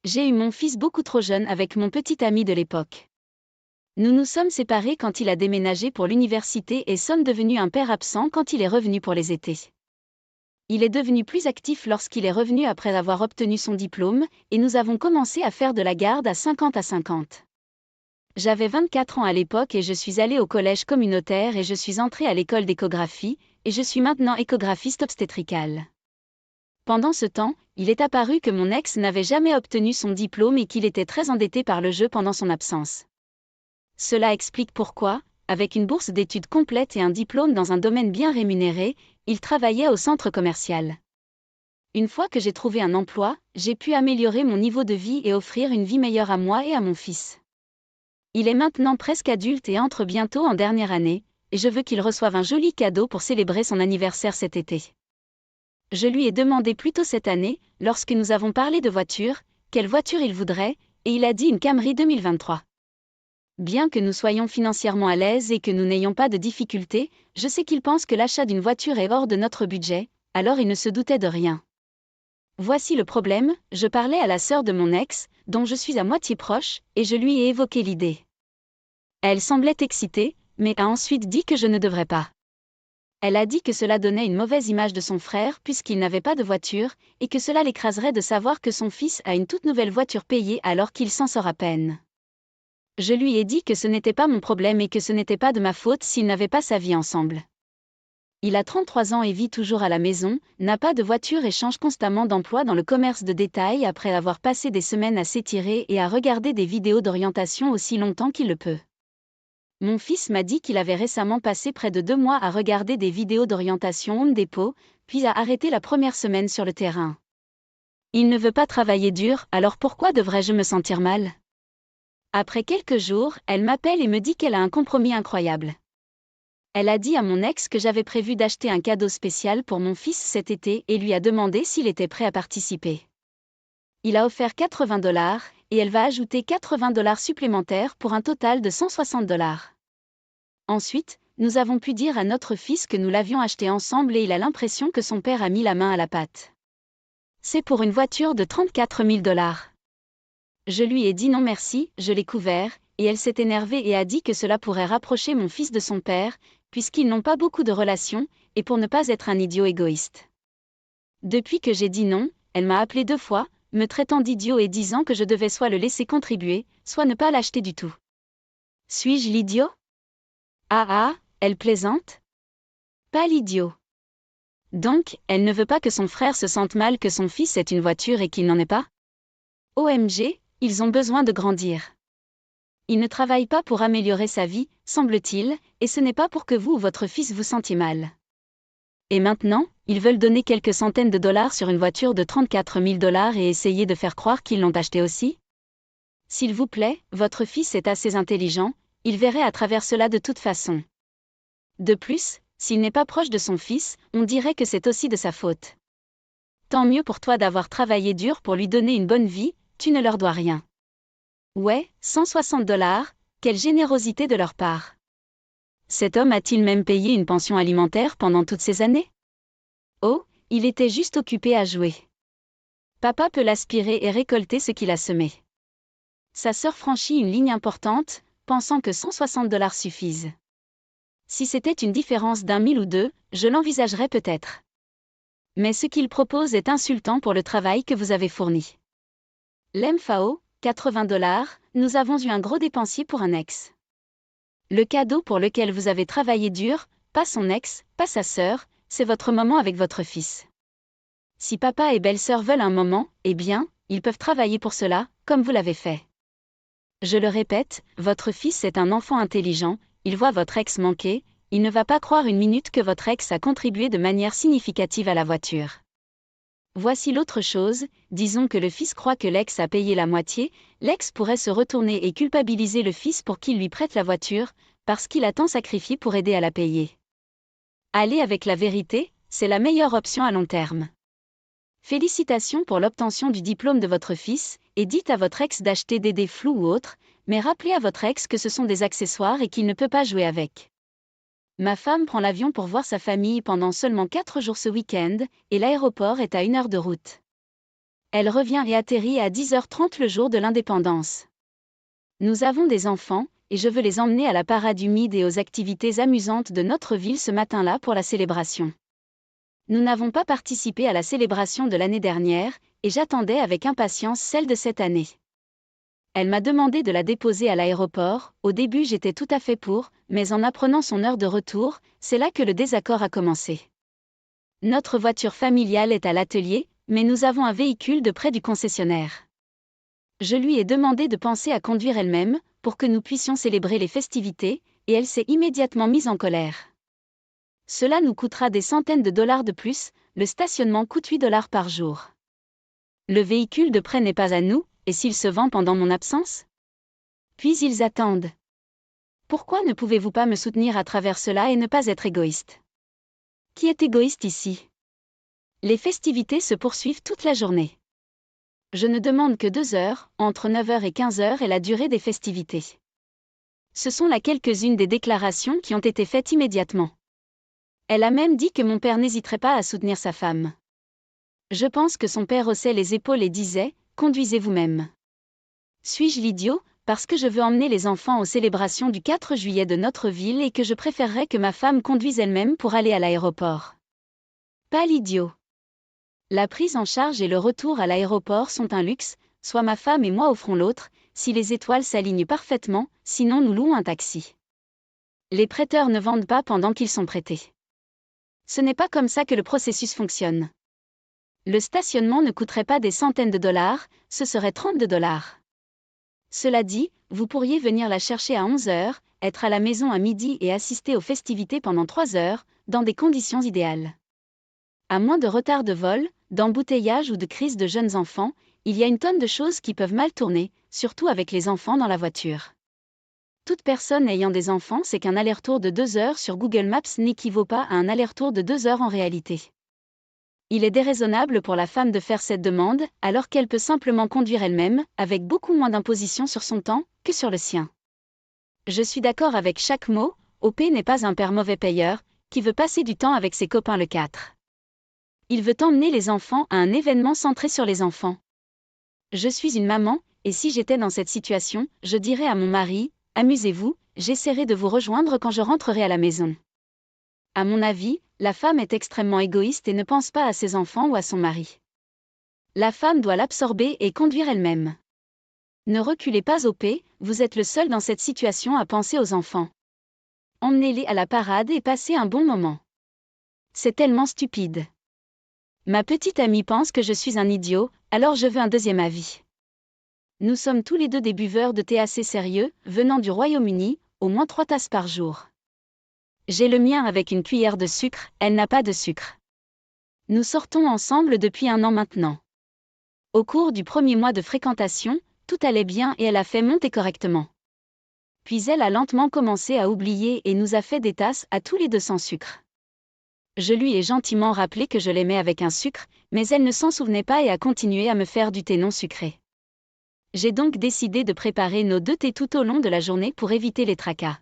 J'ai eu mon fils beaucoup trop jeune avec mon petit ami de l'époque. Nous nous sommes séparés quand il a déménagé pour l'université et sommes devenus un père absent quand il est revenu pour les étés. Il est devenu plus actif lorsqu'il est revenu après avoir obtenu son diplôme, et nous avons commencé à faire de la garde à 50-50. J'avais 24 ans à l'époque et je suis allée au collège communautaire et je suis entrée à l'école d'échographie, et je suis maintenant échographiste obstétricale. Pendant ce temps, il est apparu que mon ex n'avait jamais obtenu son diplôme et qu'il était très endetté par le jeu pendant son absence. Cela explique pourquoi, avec une bourse d'études complète et un diplôme dans un domaine bien rémunéré, il travaillait au centre commercial. Une fois que j'ai trouvé un emploi, j'ai pu améliorer mon niveau de vie et offrir une vie meilleure à moi et à mon fils. Il est maintenant presque adulte et entre bientôt en dernière année, et je veux qu'il reçoive un joli cadeau pour célébrer son anniversaire cet été. Je lui ai demandé plus tôt cette année, lorsque nous avons parlé de voiture, quelle voiture il voudrait, et il a dit une Camry 2023. Bien que nous soyons financièrement à l'aise et que nous n'ayons pas de difficultés, je sais qu'il pense que l'achat d'une voiture est hors de notre budget, alors il ne se doutait de rien. Voici le problème, je parlais à la sœur de mon ex, dont je suis à moitié proche, et je lui ai évoqué l'idée. Elle semblait excitée, mais a ensuite dit que je ne devrais pas. Elle a dit que cela donnait une mauvaise image de son frère puisqu'il n'avait pas de voiture, et que cela l'écraserait de savoir que son fils a une toute nouvelle voiture payée alors qu'il s'en sort à peine. Je lui ai dit que ce n'était pas mon problème et que ce n'était pas de ma faute s'ils n'avaient pas sa vie ensemble. Il a 33 ans et vit toujours à la maison, n'a pas de voiture et change constamment d'emploi dans le commerce de détail après avoir passé des semaines à s'étirer et à regarder des vidéos d'orientation aussi longtemps qu'il le peut. Mon fils m'a dit qu'il avait récemment passé près de 2 mois à regarder des vidéos d'orientation Home Depot, puis a arrêté la première semaine sur le terrain. Il ne veut pas travailler dur, alors pourquoi devrais-je me sentir mal ? Après quelques jours, elle m'appelle et me dit qu'elle a un compromis incroyable. Elle a dit à mon ex que j'avais prévu d'acheter un cadeau spécial pour mon fils cet été et lui a demandé s'il était prêt à participer. Il a offert $80 et elle va ajouter $80 supplémentaires pour un total de $160. Ensuite, nous avons pu dire à notre fils que nous l'avions acheté ensemble et il a l'impression que son père a mis la main à la pâte. C'est pour une voiture de $34 000. Je lui ai dit non merci, je l'ai couvert, et elle s'est énervée et a dit que cela pourrait rapprocher mon fils de son père, puisqu'ils n'ont pas beaucoup de relations, et pour ne pas être un idiot égoïste. Depuis que j'ai dit non, elle m'a appelé 2 fois, me traitant d'idiot et disant que je devais soit le laisser contribuer, soit ne pas l'acheter du tout. Suis-je l'idiot ? Ah, elle plaisante ? Pas l'idiot. Donc, elle ne veut pas que son frère se sente mal que son fils ait une voiture et qu'il n'en ait pas ? OMG, ils ont besoin de grandir. Il ne travaille pas pour améliorer sa vie, semble-t-il, et ce n'est pas pour que vous ou votre fils vous sentiez mal. Et maintenant, ils veulent donner quelques centaines de dollars sur une voiture de $34 000 et essayer de faire croire qu'ils l'ont achetée aussi ? S'il vous plaît, votre fils est assez intelligent, il verrait à travers cela de toute façon. De plus, s'il n'est pas proche de son fils, on dirait que c'est aussi de sa faute. Tant mieux pour toi d'avoir travaillé dur pour lui donner une bonne vie, tu ne leur dois rien. Ouais, $160, quelle générosité de leur part. Cet homme a-t-il même payé une pension alimentaire pendant toutes ces années ? Oh, il était juste occupé à jouer. Papa peut l'aspirer et récolter ce qu'il a semé. Sa sœur franchit une ligne importante, pensant que $160 suffisent. Si c'était une différence d'1 000 ou 2, je l'envisagerais peut-être. Mais ce qu'il propose est insultant pour le travail que vous avez fourni. L'MFAO, $80, nous avons eu un gros dépensier pour un ex. Le cadeau pour lequel vous avez travaillé dur, pas son ex, pas sa sœur, c'est votre moment avec votre fils. Si papa et belle-sœur veulent un moment, eh bien, ils peuvent travailler pour cela, comme vous l'avez fait. Je le répète, votre fils est un enfant intelligent, il voit votre ex manquer, il ne va pas croire une minute que votre ex a contribué de manière significative à la voiture. Voici l'autre chose, disons que le fils croit que l'ex a payé la moitié, l'ex pourrait se retourner et culpabiliser le fils pour qu'il lui prête la voiture, parce qu'il a tant sacrifié pour aider à la payer. Aller avec la vérité, c'est la meilleure option à long terme. Félicitations pour l'obtention du diplôme de votre fils, et dites à votre ex d'acheter des dés flous ou autres, mais rappelez à votre ex que ce sont des accessoires et qu'il ne peut pas jouer avec. Ma femme prend l'avion pour voir sa famille pendant seulement 4 jours ce week-end, et l'aéroport est à 1 heure de route. Elle revient et atterrit à 10h30 le jour de l'indépendance. Nous avons des enfants, et je veux les emmener à la parade humide et aux activités amusantes de notre ville ce matin-là pour la célébration. Nous n'avons pas participé à la célébration de l'année dernière, et j'attendais avec impatience celle de cette année. Elle m'a demandé de la déposer à l'aéroport. Au début j'étais tout à fait pour, mais en apprenant son heure de retour, c'est là que le désaccord a commencé. Notre voiture familiale est à l'atelier, mais nous avons un véhicule de près du concessionnaire. Je lui ai demandé de penser à conduire elle-même, pour que nous puissions célébrer les festivités, et elle s'est immédiatement mise en colère. Cela nous coûtera des centaines de dollars de plus, le stationnement coûte $8 par jour. Le véhicule de prêt n'est pas à nous, et s'il se vend pendant mon absence? Puis ils attendent. Pourquoi ne pouvez-vous pas me soutenir à travers cela et ne pas être égoïste? Qui est égoïste ici? Les festivités se poursuivent toute la journée. Je ne demande que 2 heures, entre 9h et 15h est la durée des festivités. Ce sont là quelques-unes des déclarations qui ont été faites immédiatement. Elle a même dit que mon père n'hésiterait pas à soutenir sa femme. Je pense que son père haussait les épaules et disait « Conduisez vous-même ». Suis-je l'idiot, parce que je veux emmener les enfants aux célébrations du 4 juillet de notre ville et que je préférerais que ma femme conduise elle-même pour aller à l'aéroport? Pas l'idiot. La prise en charge et le retour à l'aéroport sont un luxe, soit ma femme et moi offrons l'autre, si les étoiles s'alignent parfaitement, sinon nous louons un taxi. Les prêteurs ne vendent pas pendant qu'ils sont prêtés. Ce n'est pas comme ça que le processus fonctionne. Le stationnement ne coûterait pas des centaines de dollars, ce serait 32 dollars. Cela dit, vous pourriez venir la chercher à 11h, être à la maison à midi et assister aux festivités pendant 3 heures, dans des conditions idéales. À moins de retard de vol, d'embouteillage ou de crise de jeunes enfants, il y a une tonne de choses qui peuvent mal tourner, surtout avec les enfants dans la voiture. Toute personne ayant des enfants sait qu'un aller-retour de 2 heures sur Google Maps n'équivaut pas à un aller-retour de 2 heures en réalité. Il est déraisonnable pour la femme de faire cette demande, alors qu'elle peut simplement conduire elle-même, avec beaucoup moins d'imposition sur son temps, que sur le sien. Je suis d'accord avec chaque mot, OP n'est pas un père mauvais payeur, qui veut passer du temps avec ses copains le 4. Il veut emmener les enfants à un événement centré sur les enfants. Je suis une maman, et si j'étais dans cette situation, je dirais à mon mari, amusez-vous, j'essaierai de vous rejoindre quand je rentrerai à la maison. À mon avis, la femme est extrêmement égoïste et ne pense pas à ses enfants ou à son mari. La femme doit l'absorber et conduire elle-même. Ne reculez pas OP, vous êtes le seul dans cette situation à penser aux enfants. Emmenez-les à la parade et passez un bon moment. C'est tellement stupide. Ma petite amie pense que je suis un idiot, alors je veux un deuxième avis. Nous sommes tous les deux des buveurs de thé assez sérieux, venant du Royaume-Uni, au moins 3 tasses par jour. J'ai le mien avec une cuillère de sucre, elle n'a pas de sucre. Nous sortons ensemble depuis 1 an maintenant. Au cours du premier mois de fréquentation, tout allait bien et elle a fait monter correctement. Puis elle a lentement commencé à oublier et nous a fait des tasses à tous les deux sans sucre. Je lui ai gentiment rappelé que je l'aimais avec un sucre, mais elle ne s'en souvenait pas et a continué à me faire du thé non sucré. J'ai donc décidé de préparer nos 2 thés tout au long de la journée pour éviter les tracas.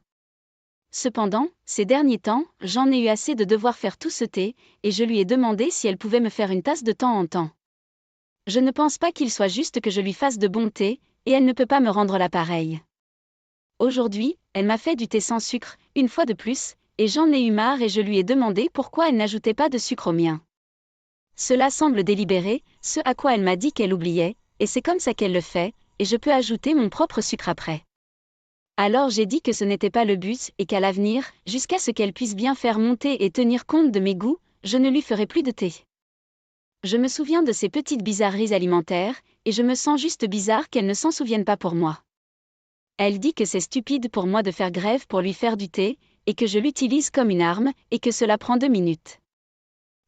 Cependant, ces derniers temps, j'en ai eu assez de devoir faire tout ce thé, et je lui ai demandé si elle pouvait me faire une tasse de temps en temps. Je ne pense pas qu'il soit juste que je lui fasse de bon thé, et elle ne peut pas me rendre l'appareil. Aujourd'hui, elle m'a fait du thé sans sucre, une fois de plus, et j'en ai eu marre et je lui ai demandé pourquoi elle n'ajoutait pas de sucre au mien. Cela semble délibéré, ce à quoi elle m'a dit qu'elle oubliait, et c'est comme ça qu'elle le fait, et je peux ajouter mon propre sucre après. Alors j'ai dit que ce n'était pas le but et qu'à l'avenir, jusqu'à ce qu'elle puisse bien faire monter et tenir compte de mes goûts, je ne lui ferai plus de thé. Je me souviens de ces petites bizarreries alimentaires, et je me sens juste bizarre qu'elle ne s'en souvienne pas pour moi. Elle dit que c'est stupide pour moi de faire grève pour lui faire du thé, et que je l'utilise comme une arme, et que cela prend 2 minutes.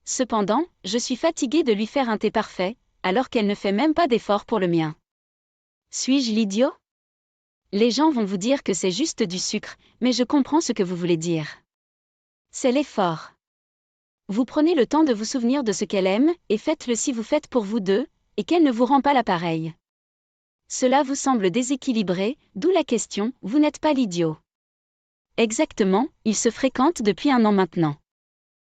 Cependant, je suis fatiguée de lui faire un thé parfait, alors qu'elle ne fait même pas d'effort pour le mien. Suis-je l'idiot? Les gens vont vous dire que c'est juste du sucre, mais je comprends ce que vous voulez dire. C'est l'effort. Vous prenez le temps de vous souvenir de ce qu'elle aime, et faites-le si vous faites pour vous deux, et qu'elle ne vous rend pas l'appareil. Cela vous semble déséquilibré, d'où la question, vous n'êtes pas l'idiot. Exactement, ils se fréquentent depuis 1 an maintenant.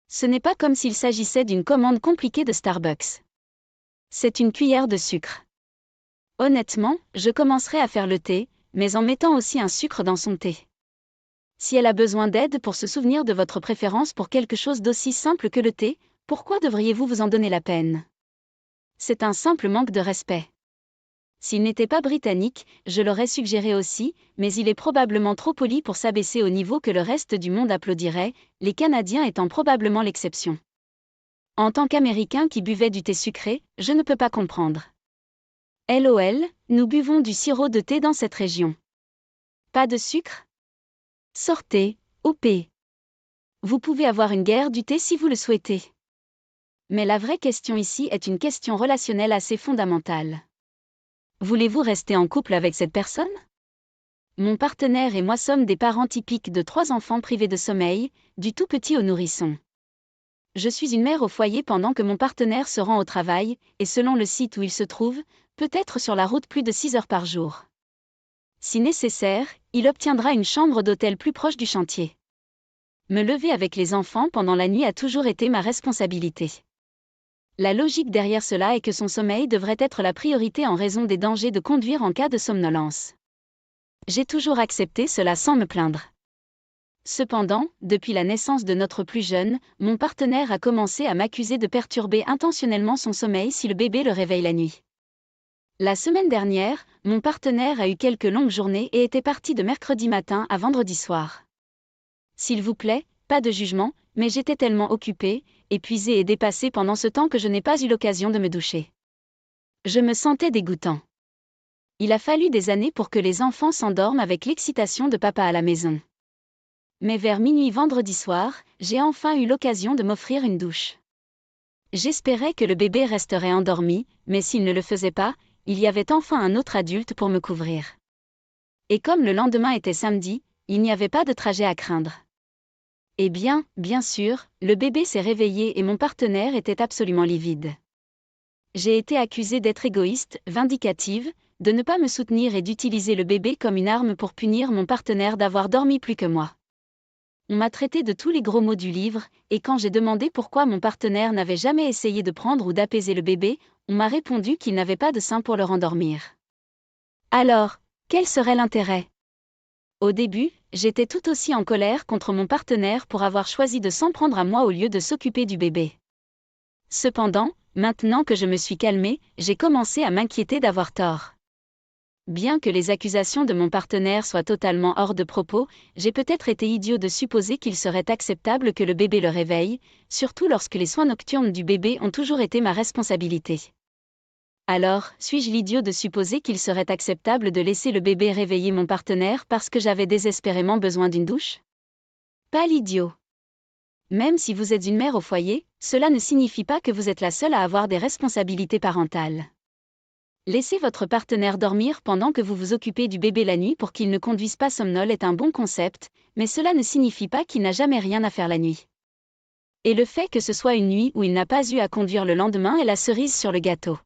Ce n'est pas comme s'il s'agissait d'une commande compliquée de Starbucks. C'est une cuillère de sucre. Honnêtement, je commencerai à faire le thé, mais en mettant aussi un sucre dans son thé. Si elle a besoin d'aide pour se souvenir de votre préférence pour quelque chose d'aussi simple que le thé, pourquoi devriez-vous vous en donner la peine? C'est un simple manque de respect. S'il n'était pas britannique, je l'aurais suggéré aussi, mais il est probablement trop poli pour s'abaisser au niveau que le reste du monde applaudirait, les Canadiens étant probablement l'exception. En tant qu'Américain qui buvait du thé sucré, je ne peux pas comprendre. LOL, nous buvons du sirop de thé dans cette région. Pas de sucre? Sortez, OP. Vous pouvez avoir une guerre du thé si vous le souhaitez. Mais la vraie question ici est une question relationnelle assez fondamentale. Voulez-vous rester en couple avec cette personne? Mon partenaire et moi sommes des parents typiques de 3 enfants privés de sommeil, du tout petit au nourrisson. Je suis une mère au foyer pendant que mon partenaire se rend au travail, et selon le site où il se trouve, peut être sur la route plus de 6 heures par jour. Si nécessaire, il obtiendra une chambre d'hôtel plus proche du chantier. Me lever avec les enfants pendant la nuit a toujours été ma responsabilité. La logique derrière cela est que son sommeil devrait être la priorité en raison des dangers de conduire en cas de somnolence. J'ai toujours accepté cela sans me plaindre. Cependant, depuis la naissance de notre plus jeune, mon partenaire a commencé à m'accuser de perturber intentionnellement son sommeil si le bébé le réveille la nuit. La semaine dernière, mon partenaire a eu quelques longues journées et était parti de mercredi matin à vendredi soir. S'il vous plaît, pas de jugement, mais j'étais tellement occupée, épuisée et dépassée pendant ce temps que je n'ai pas eu l'occasion de me doucher. Je me sentais dégoûtant. Il a fallu des années pour que les enfants s'endorment avec l'excitation de papa à la maison. Mais vers minuit vendredi soir, j'ai enfin eu l'occasion de m'offrir une douche. J'espérais que le bébé resterait endormi, mais s'il ne le faisait pas, il y avait enfin un autre adulte pour me couvrir. Et comme le lendemain était samedi, il n'y avait pas de trajet à craindre. Eh bien, bien sûr, le bébé s'est réveillé et mon partenaire était absolument livide. J'ai été accusée d'être égoïste, vindicative, de ne pas me soutenir et d'utiliser le bébé comme une arme pour punir mon partenaire d'avoir dormi plus que moi. On m'a traité de tous les gros mots du livre, et quand j'ai demandé pourquoi mon partenaire n'avait jamais essayé de prendre ou d'apaiser le bébé, on m'a répondu qu'il n'avait pas de sein pour le rendormir. Alors, quel serait l'intérêt? Au début, j'étais tout aussi en colère contre mon partenaire pour avoir choisi de s'en prendre à moi au lieu de s'occuper du bébé. Cependant, maintenant que je me suis calmée, j'ai commencé à m'inquiéter d'avoir tort. Bien que les accusations de mon partenaire soient totalement hors de propos, j'ai peut-être été idiot de supposer qu'il serait acceptable que le bébé le réveille, surtout lorsque les soins nocturnes du bébé ont toujours été ma responsabilité. Alors, suis-je l'idiot de supposer qu'il serait acceptable de laisser le bébé réveiller mon partenaire parce que j'avais désespérément besoin d'une douche? Pas l'idiot. Même si vous êtes une mère au foyer, cela ne signifie pas que vous êtes la seule à avoir des responsabilités parentales. Laisser votre partenaire dormir pendant que vous vous occupez du bébé la nuit pour qu'il ne conduise pas somnole est un bon concept, mais cela ne signifie pas qu'il n'a jamais rien à faire la nuit. Et le fait que ce soit une nuit où il n'a pas eu à conduire le lendemain est la cerise sur le gâteau.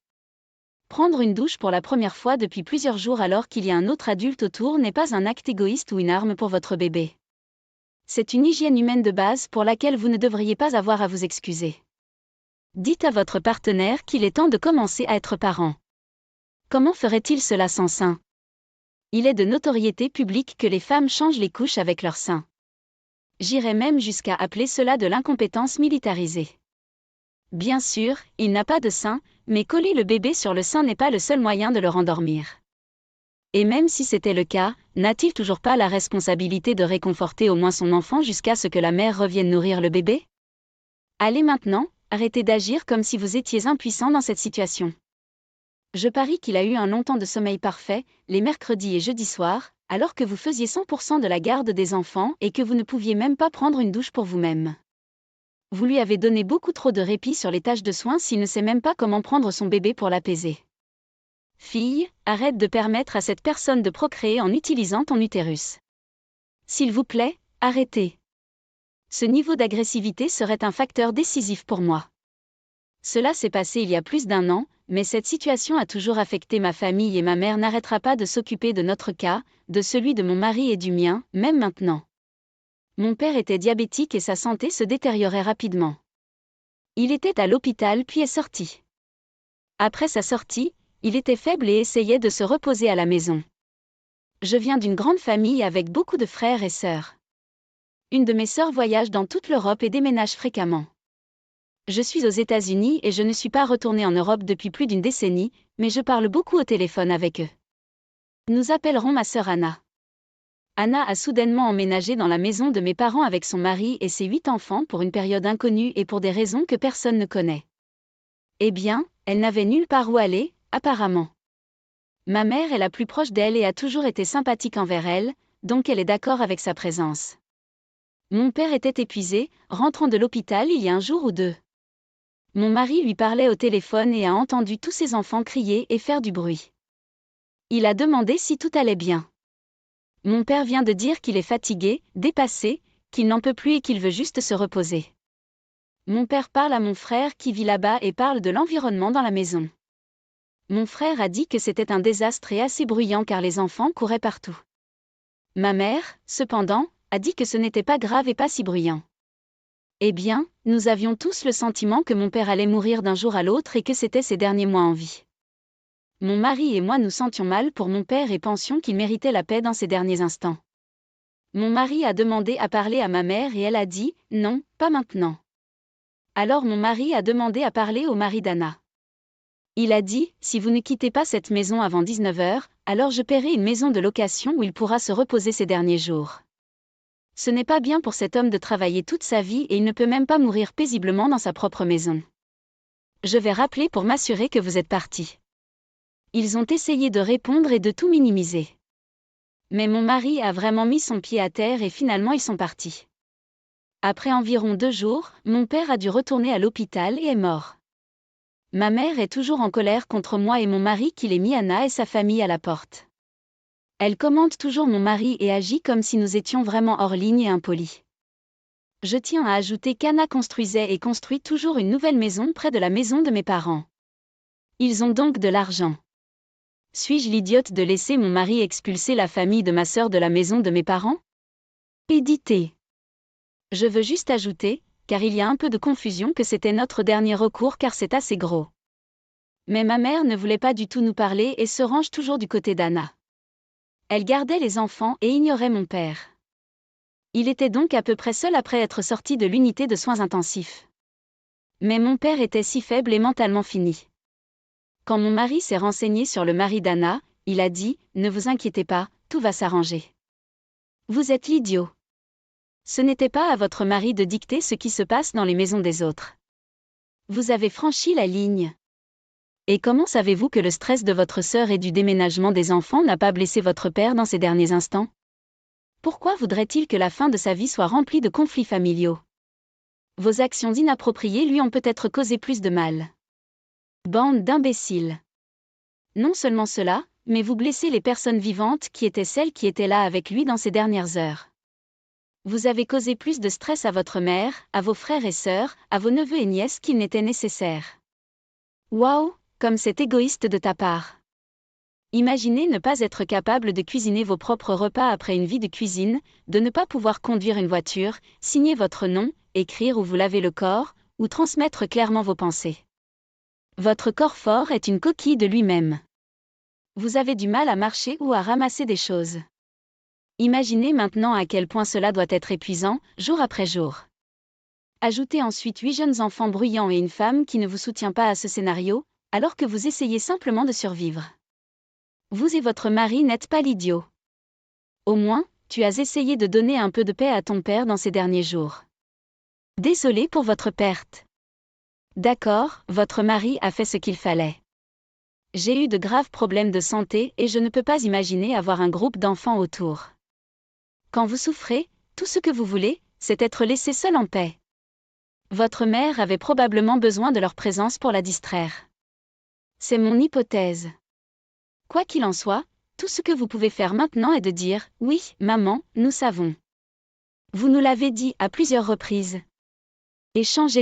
Prendre une douche pour la première fois depuis plusieurs jours alors qu'il y a un autre adulte autour n'est pas un acte égoïste ou une arme pour votre bébé. C'est une hygiène humaine de base pour laquelle vous ne devriez pas avoir à vous excuser. Dites à votre partenaire qu'il est temps de commencer à être parent. Comment ferait-il cela sans sein? Il est de notoriété publique que les femmes changent les couches avec leur sein. J'irais même jusqu'à appeler cela de l'incompétence militarisée. Bien sûr, il n'a pas de sein, mais coller le bébé sur le sein n'est pas le seul moyen de le rendormir. Et même si c'était le cas, n'a-t-il toujours pas la responsabilité de réconforter au moins son enfant jusqu'à ce que la mère revienne nourrir le bébé? Allez maintenant, arrêtez d'agir comme si vous étiez impuissant dans cette situation. Je parie qu'il a eu un long temps de sommeil parfait, les mercredis et jeudis soirs, alors que vous faisiez 100% de la garde des enfants et que vous ne pouviez même pas prendre une douche pour vous-même. Vous lui avez donné beaucoup trop de répit sur les tâches de soins s'il ne sait même pas comment prendre son bébé pour l'apaiser. Fille, arrête de permettre à cette personne de procréer en utilisant ton utérus. S'il vous plaît, arrêtez. Ce niveau d'agressivité serait un facteur décisif pour moi. Cela s'est passé il y a plus d'1 an, mais cette situation a toujours affecté ma famille et ma mère n'arrêtera pas de s'occuper de notre cas, de celui de mon mari et du mien, même maintenant. Mon père était diabétique et sa santé se détériorait rapidement. Il était à l'hôpital puis est sorti. Après sa sortie, il était faible et essayait de se reposer à la maison. Je viens d'une grande famille avec beaucoup de frères et sœurs. Une de mes sœurs voyage dans toute l'Europe et déménage fréquemment. Je suis aux États-Unis et je ne suis pas retournée en Europe depuis plus d'une décennie, mais je parle beaucoup au téléphone avec eux. Nous appellerons ma sœur Anna. Anna a soudainement emménagé dans la maison de mes parents avec son mari et ses 8 enfants pour une période inconnue et pour des raisons que personne ne connaît. Eh bien, elle n'avait nulle part où aller, apparemment. Ma mère est la plus proche d'elle et a toujours été sympathique envers elle, donc elle est d'accord avec sa présence. Mon père était épuisé, rentrant de l'hôpital il y a un jour ou deux. Mon mari lui parlait au téléphone et a entendu tous ses enfants crier et faire du bruit. Il a demandé si tout allait bien. Mon père vient de dire qu'il est fatigué, dépassé, qu'il n'en peut plus et qu'il veut juste se reposer. Mon père parle à mon frère qui vit là-bas et parle de l'environnement dans la maison. Mon frère a dit que c'était un désastre et assez bruyant car les enfants couraient partout. Ma mère, cependant, a dit que ce n'était pas grave et pas si bruyant. Eh bien, nous avions tous le sentiment que mon père allait mourir d'un jour à l'autre et que c'était ses derniers mois en vie. Mon mari et moi nous sentions mal pour mon père et pensions qu'il méritait la paix dans ses derniers instants. Mon mari a demandé à parler à ma mère et elle a dit « Non, pas maintenant ». Alors mon mari a demandé à parler au mari d'Anna. Il a dit « Si vous ne quittez pas cette maison avant 19h, alors je paierai une maison de location où il pourra se reposer ces derniers jours. » Ce n'est pas bien pour cet homme de travailler toute sa vie et il ne peut même pas mourir paisiblement dans sa propre maison. Je vais rappeler pour m'assurer que vous êtes parti. Ils ont essayé de répondre et de tout minimiser. Mais mon mari a vraiment mis son pied à terre et finalement ils sont partis. Après environ 2 jours, mon père a dû retourner à l'hôpital et est mort. Ma mère est toujours en colère contre moi et mon mari qui l'ait mis Anna et sa famille à la porte. Elle commente toujours mon mari et agit comme si nous étions vraiment hors ligne et impolis. Je tiens à ajouter qu'Anna construisait et construit toujours une nouvelle maison près de la maison de mes parents. Ils ont donc de l'argent. Suis-je l'idiote de laisser mon mari expulser la famille de ma sœur de la maison de mes parents? Édité. Je veux juste ajouter, car il y a un peu de confusion, que c'était notre dernier recours car c'est assez gros. Mais ma mère ne voulait pas du tout nous parler et se range toujours du côté d'Anna. Elle gardait les enfants et ignorait mon père. Il était donc à peu près seul après être sorti de l'unité de soins intensifs. Mais mon père était si faible et mentalement fini. Quand mon mari s'est renseigné sur le mari d'Anna, il a dit « Ne vous inquiétez pas, tout va s'arranger. » Vous êtes l'idiot. Ce n'était pas à votre mari de dicter ce qui se passe dans les maisons des autres. Vous avez franchi la ligne. Et comment savez-vous que le stress de votre sœur et du déménagement des enfants n'a pas blessé votre père dans ces derniers instants? Pourquoi voudrait-il que la fin de sa vie soit remplie de conflits familiaux? Vos actions inappropriées lui ont peut-être causé plus de mal. Bande d'imbéciles. Non seulement cela, mais vous blessez les personnes vivantes qui étaient celles qui étaient là avec lui dans ces dernières heures. Vous avez causé plus de stress à votre mère, à vos frères et sœurs, à vos neveux et nièces qu'il n'était nécessaire. Waouh, comme c'est égoïste de ta part. Imaginez ne pas être capable de cuisiner vos propres repas après une vie de cuisine, de ne pas pouvoir conduire une voiture, signer votre nom, écrire ou vous laver le corps, ou transmettre clairement vos pensées. Votre corps fort est une coquille de lui-même. Vous avez du mal à marcher ou à ramasser des choses. Imaginez maintenant à quel point cela doit être épuisant, jour après jour. Ajoutez ensuite 8 jeunes enfants bruyants et une femme qui ne vous soutient pas à ce scénario, alors que vous essayez simplement de survivre. Vous et votre mari n'êtes pas l'idiot. Au moins, tu as essayé de donner un peu de paix à ton père dans ces derniers jours. Désolé pour votre perte. D'accord, votre mari a fait ce qu'il fallait. J'ai eu de graves problèmes de santé et je ne peux pas imaginer avoir un groupe d'enfants autour. Quand vous souffrez, tout ce que vous voulez, c'est être laissé seul en paix. Votre mère avait probablement besoin de leur présence pour la distraire. C'est mon hypothèse. Quoi qu'il en soit, tout ce que vous pouvez faire maintenant est de dire « Oui, maman, nous savons. Vous nous l'avez dit à plusieurs reprises. » Échangez